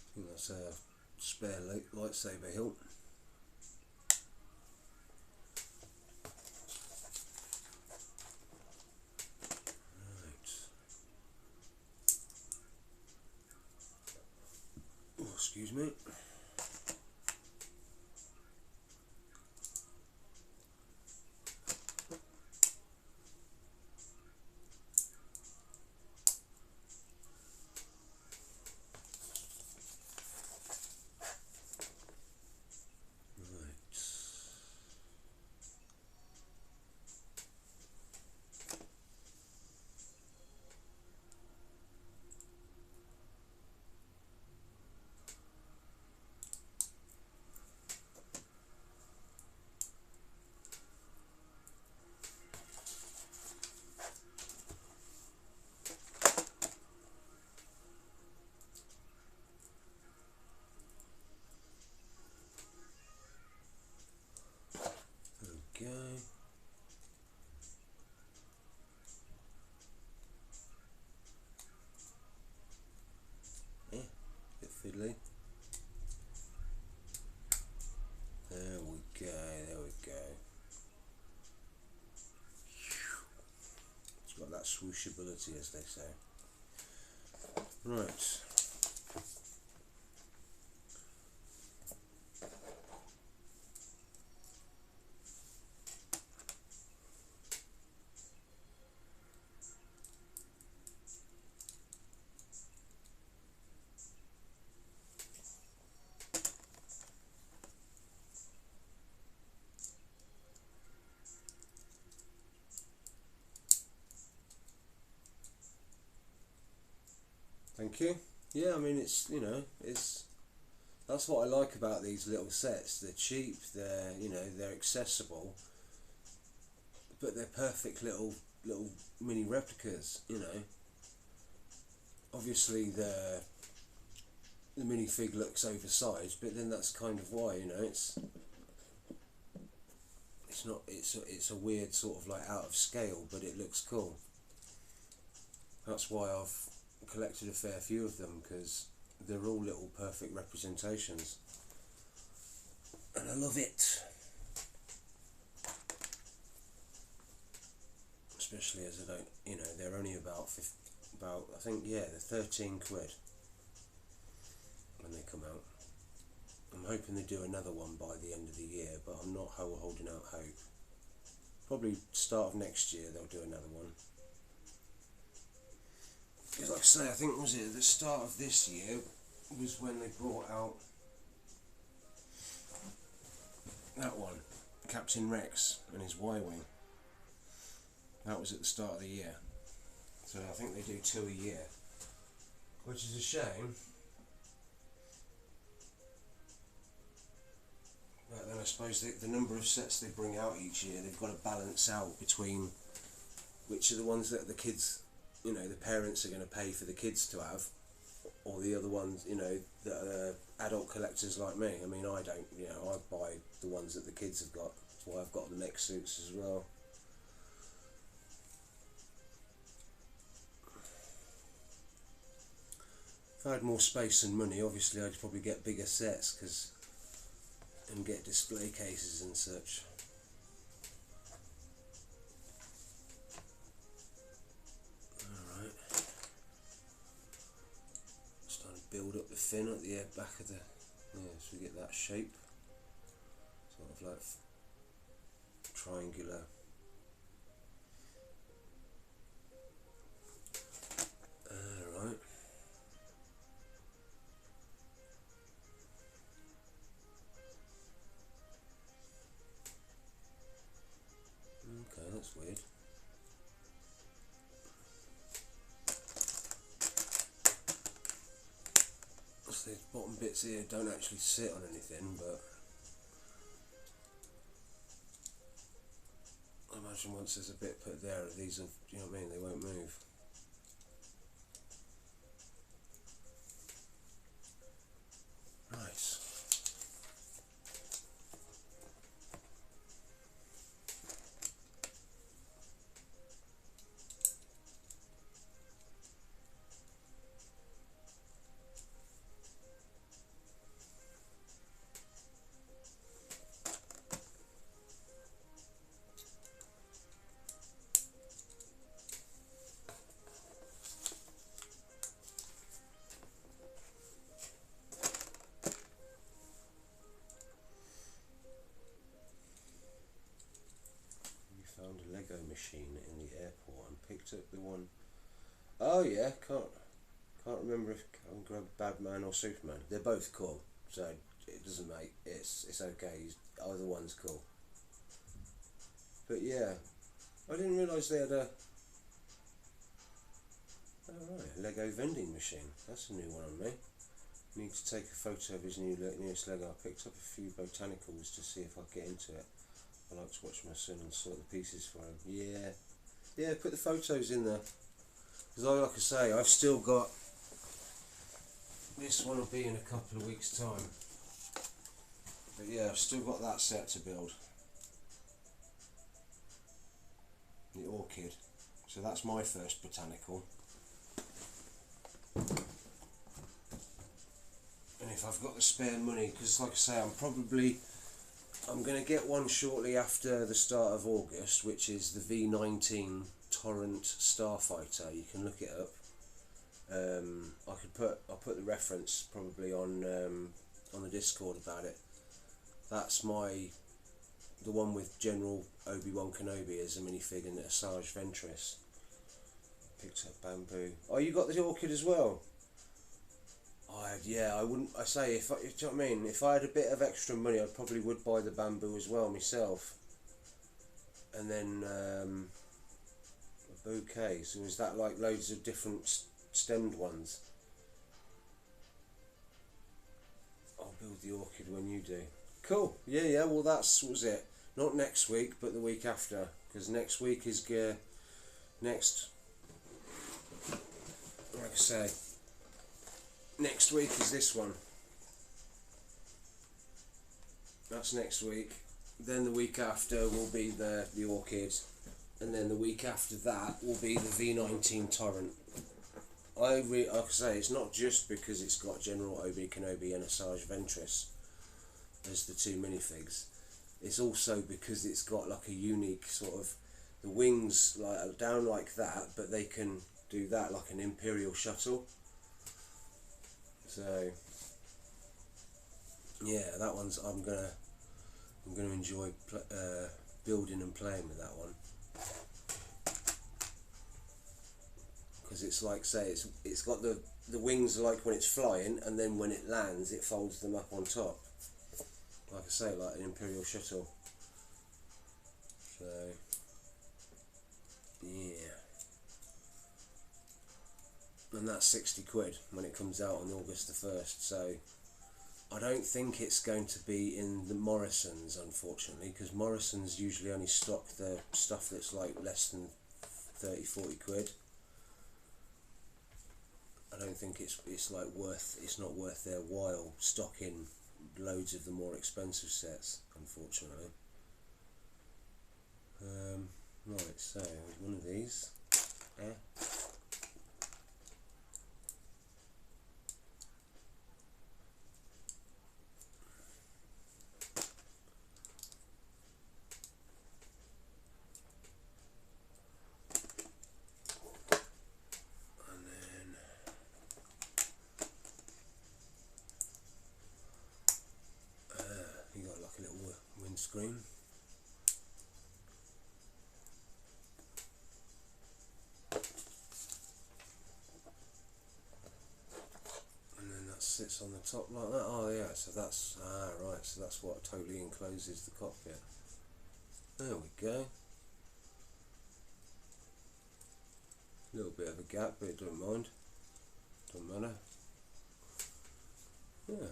I think that's a spare lightsaber hilt. Right. Oh, excuse me. Okay. Yeah, bit fiddly. There we go, there we go. It's got that swooshability, as they say. Right. Thank you. Yeah, I mean, it's, you know, that's what I like about these little sets. They're cheap, they're accessible, but they're perfect little mini replicas, you know. Obviously the minifig looks oversized, but then that's kind of why, you know, it's a weird sort of like out of scale, but it looks cool. That's why I've collected a fair few of them, because they're all little perfect representations, and I love it. Especially as I don't, you know, they're only about I think, yeah, they're 13 quid when they come out. I'm hoping they do another one by the end of the year, but I'm not holding out hope. Probably start of next year they'll do another one. Because like I say, I think, was it at the start of this year was when they brought out that one, Captain Rex and his Y-Wing. That was at the start of the year. So I think they do 2 a year, which is a shame. But then I suppose the number of sets they bring out each year, they've got to balance out between which are the ones that the kids, you know, the parents are going to pay for the kids to have, or the other ones, you know, that are adult collectors like me. I mean, I don't, you know, I buy the ones that the kids have got. That's why I've got the mech suits as well. If I had more space and money, obviously I'd probably get bigger sets and get display cases and such. Alright. Starting to build up the fin at the back of the, yeah, so we get that shape, sort of like triangular. Alright. Okay, that's weird. So the bottom bits here don't actually sit on anything, but I imagine once there's a bit put there, these will, you know what I mean, they won't move. Nice. Found a Lego machine in the airport and picked up the one. Oh yeah, can't remember if I can grab Batman or Superman. They're both cool, so it doesn't make it's okay. Either one's cool. But yeah, I didn't realise they had a Lego vending machine. That's a new one on me. Need to take a photo of his newest Lego. I picked up a few botanicals to see if I get into it. I like to watch my son and sort the pieces for him. Yeah, put the photos in there. Because like I say, I've still got, this one will be in a couple of weeks' time. But yeah, I've still got that set to build. The orchid. So that's my first botanical. And if I've got the spare money, because like I say, I'm going to get one shortly after the start of August, which is the V19 Torrent Starfighter. You can look it up. I'll put the reference probably on the Discord about it. That's the one with General Obi-Wan Kenobi as a minifig and Asajj Ventress. Picked up bamboo. Oh, you got the orchid as well? Yeah, I wouldn't. I say do you know what I mean? If I had a bit of extra money, I probably would buy the bamboo as well myself. And then a bouquet. So is that like loads of different stemmed ones? I'll build the orchid when you do. Cool. Yeah. Well, that's what was it? Not next week, but the week after. Because next week is next. Like I say. Next week is this one. That's next week. Then the week after will be the orchid, and then the week after that will be the V19 Torrent. Like I say, it's not just because it's got General Obi Kenobi and Asajj Ventress as the two minifigs. It's also because it's got like a unique sort of, the wings like down like that, but they can do that like an Imperial shuttle. So yeah, that one's I'm gonna enjoy building and playing with that one, because it's like say it's got the wings like when it's flying, and then when it lands it folds them up on top, like I say, like an Imperial shuttle. So yeah. And that's 60 quid when it comes out on August the 1st, so I don't think it's going to be in the Morrisons, unfortunately, because Morrisons usually only stock the stuff that's like less than 30-40 quid. I don't think it's not worth their while stocking loads of the more expensive sets, unfortunately. Right, so one of these. it's on the top like that. Oh yeah, so that's right. So that's what totally encloses the cockpit. There we go. A little bit of a gap, but it don't mind. Don't matter. Yeah.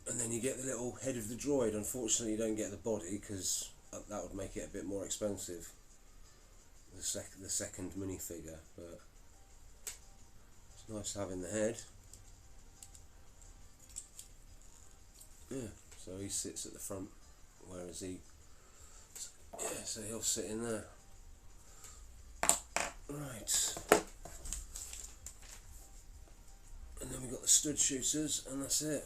And then you get the little head of the droid. Unfortunately, you don't get the body because that would make it a bit more expensive. The second minifigure, but it's nice having the head. Yeah. So he sits at the front, whereas yeah. So he'll sit in there. Right. And then we've got the stud shooters, and that's it.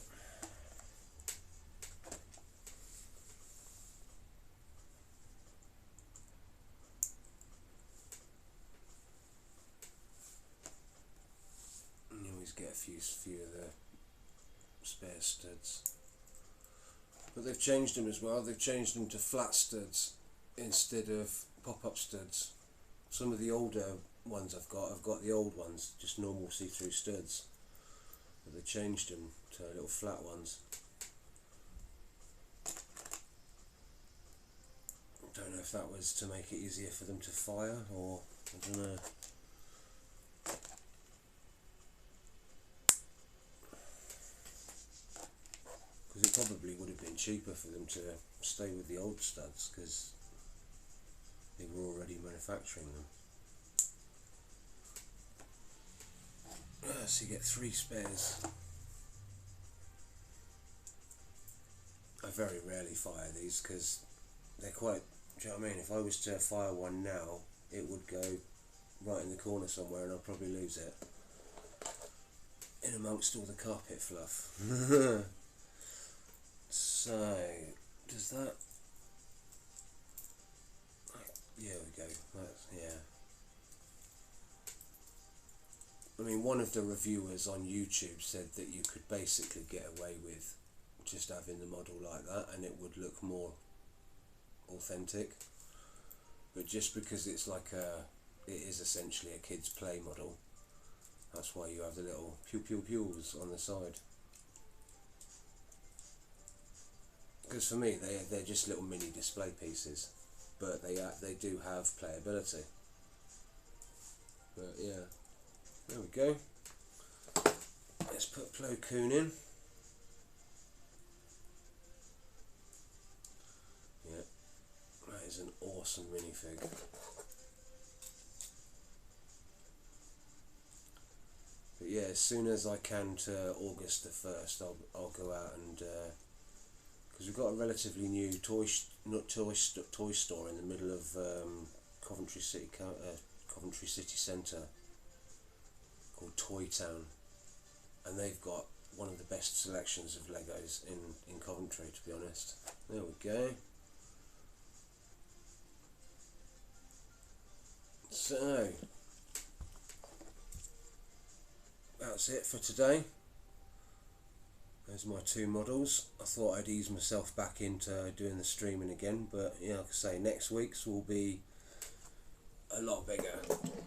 And you always get a few of the spare studs. But they've changed them as well. They've changed them to flat studs instead of pop-up studs. Some of the older ones I've got the old ones, just normal see-through studs. But they changed them to little flat ones. I don't know if that was to make it easier for them to fire, or I don't know. Because it probably would have been cheaper for them to stay with the old studs because they were already manufacturing them. So you get 3 spares. I very rarely fire these because they're quite, do you know what I mean? If I was to fire one now, it would go right in the corner somewhere and I'll probably lose it in amongst all the carpet fluff. So, does that... Yeah, we go. Yeah. I mean, one of the reviewers on YouTube said that you could basically get away with just having the model like that and it would look more authentic. But just because it's like it is essentially a kid's play model, that's why you have the little pew pew pews on the side. Because for me, they're just little mini display pieces, but they do have playability. But yeah, there we go. Let's put Koon in. Yeah, that is an awesome minifig. But yeah, as soon as I can to August the 1st, I'll go out and because we've got a relatively new toy store in the middle of Coventry City Centre called Toy Town, and they've got one of the best selections of Legos in Coventry, to be honest. There we go. So that's it for today. There's my 2 models. I thought I'd ease myself back into doing the streaming again, but yeah, like I say, next week's will be a lot bigger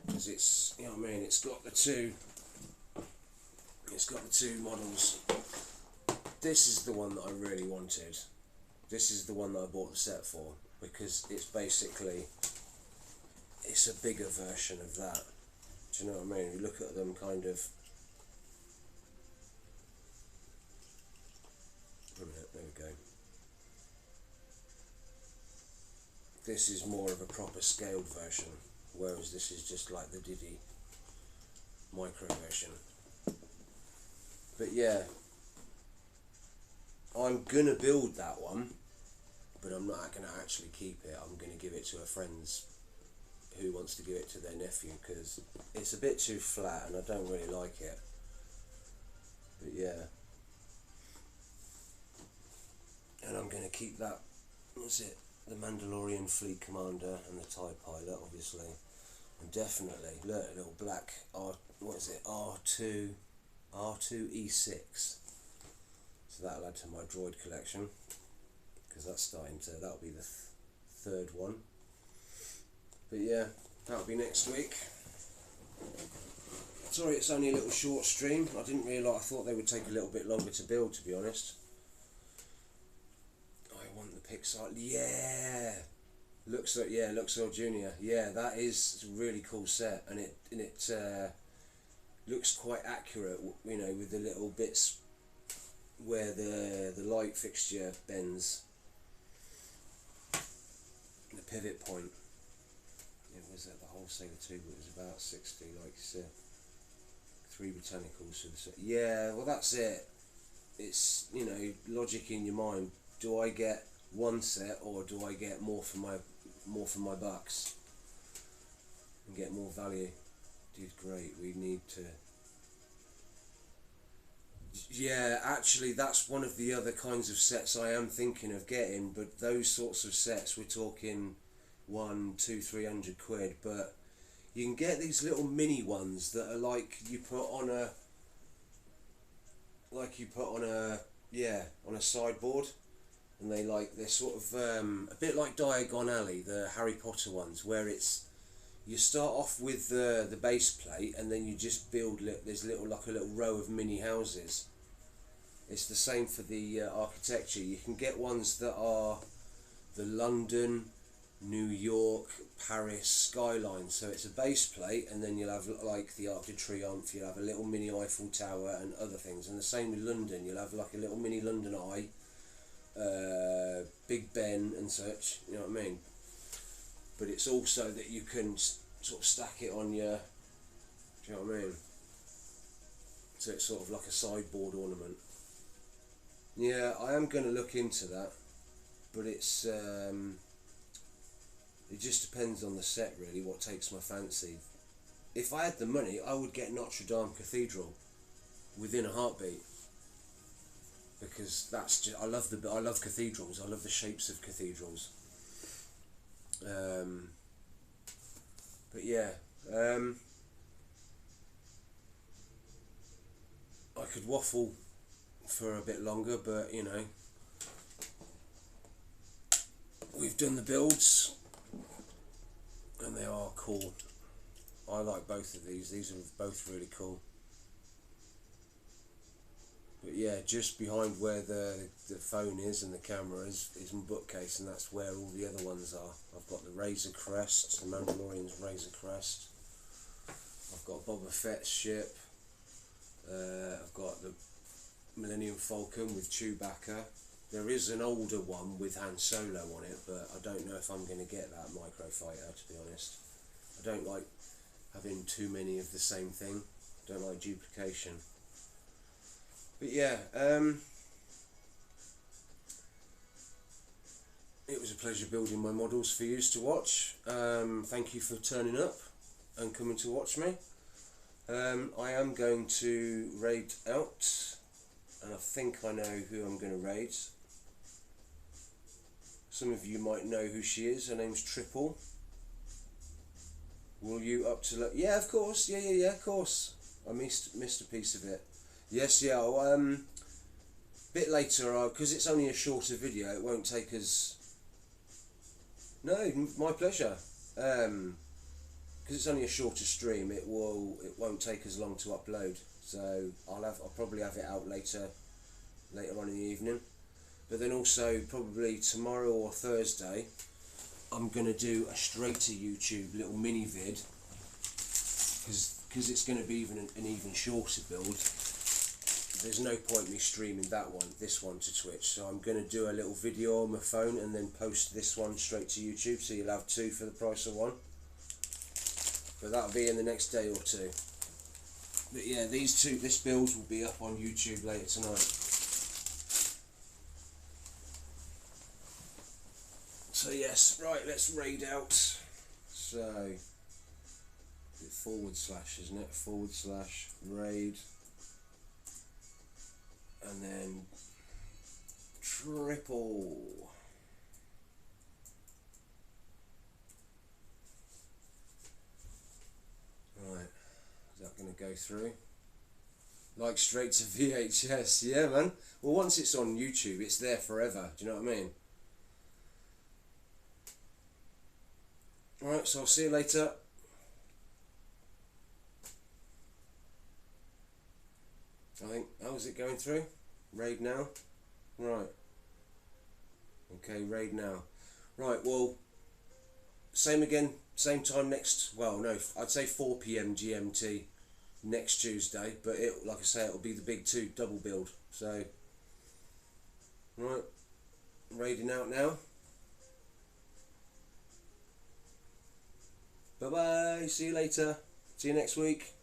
because it's, you know what I mean, it's got the two models. This is the one that I really wanted. This is the one that I bought the set for because it's basically, it's a bigger version of that. Do you know what I mean? You look at them kind of. There we go. This is more of a proper scaled version, whereas this is just like the Diddy micro version. But yeah, I'm gonna build that one, but I'm not gonna actually keep it. I'm gonna give it to a friend's who wants to give it to their nephew because it's a bit too flat and I don't really like it. But yeah. And I'm going to keep that, what's it, the Mandalorian Fleet Commander and the TIE Pilot, obviously. And definitely, look, a little black, R2E6. So that'll add to my droid collection, because that's that'll be the 3rd one. But yeah, that'll be next week. Sorry, it's only a little short stream. I didn't realise. I thought they would take a little bit longer to build, to be honest. I want the Pixar. Yeah, Luxor Junior. Yeah, that is a really cool set, and it looks quite accurate. You know, with the little bits where the light fixture bends, the pivot point. It was at the wholesaler too, but it was about 60, like you said. 3 botanicals. Yeah, well that's it. It's, you know, logic in your mind. Do I get one set or do I get more for my bucks and get more value? Dude, great. We need to. Yeah, actually, that's one of the other kinds of sets I am thinking of getting. But those sorts of sets, we're talking 100, 200, 300 quid. But you can get these little mini ones that are like you put on a sideboard, and they're sort of a bit like Diagon Alley, the Harry Potter ones, where it's you start off with the base plate and then you just build there's a little row of mini houses. It's the same for the architecture. You can get ones that are the London, New York, Paris skyline. So it's a base plate, and then you'll have like the Arc de Triomphe, you'll have a little mini Eiffel Tower and other things. And the same with London, you'll have like a little mini London Eye, Big Ben and such, you know what I mean? But it's also that you can sort of stack it on your, do you know what I mean? So it's sort of like a sideboard ornament. Yeah, I am going to look into that, but it's it just depends on the set really, what takes my fancy. If I had the money, I would get Notre Dame Cathedral within a heartbeat, because that's just, I love cathedrals. I love the shapes of cathedrals. But yeah, I could waffle for a bit longer, but you know, we've done the builds and they are cool. I like both of these. These are both really cool. But yeah, just behind where the phone is and the camera is my bookcase, and that's where all the other ones are. I've got the Razor Crest, the Mandalorian's Razor Crest. I've got Boba Fett's ship. I've got the Millennium Falcon with Chewbacca. There is an older one with Han Solo on it, but I don't know if I'm going to get that Microfighter, to be honest. I don't like having too many of the same thing. I don't like duplication. But yeah, it was a pleasure building my models for you to watch. Thank you for turning up and coming to watch me. I am going to raid out, and I think I know who I'm going to raid. Some of you might know who she is. Her name's Triple. Will you up to look? Yeah, of course. Yeah, of course. I missed a piece of it. Yes, yeah. I'll, bit later, because it's only a shorter video. It won't take us. No, my pleasure. Because it's only a shorter stream, it won't take as long to upload. So I'll probably have it out later on in the evening. But then also probably tomorrow or Thursday, I'm gonna do a straight to YouTube little mini vid, because it's gonna be an even shorter build. There's no point me streaming this one to Twitch, so I'm gonna do a little video on my phone and then post this one straight to YouTube, so you'll have two for the price of one. But that'll be in the next day or two. But yeah, this build will be up on YouTube later tonight. So yes, right, let's raid out. So, it's / isn't it? / raid. And then triple. Right, is that going to go through? Like straight to VHS, yeah man. Well, once it's on YouTube, it's there forever, do you know what I mean? Alright, so I'll see you later. I think. How is it going through? Raid now? Right. Okay, raid now. Right, well, same again, same time next, well, no, I'd say 4 p.m. GMT next Tuesday, but it, like I say, it'll be the big 2 double build. So, right, raiding out now. Bye bye, see you later, see you next week.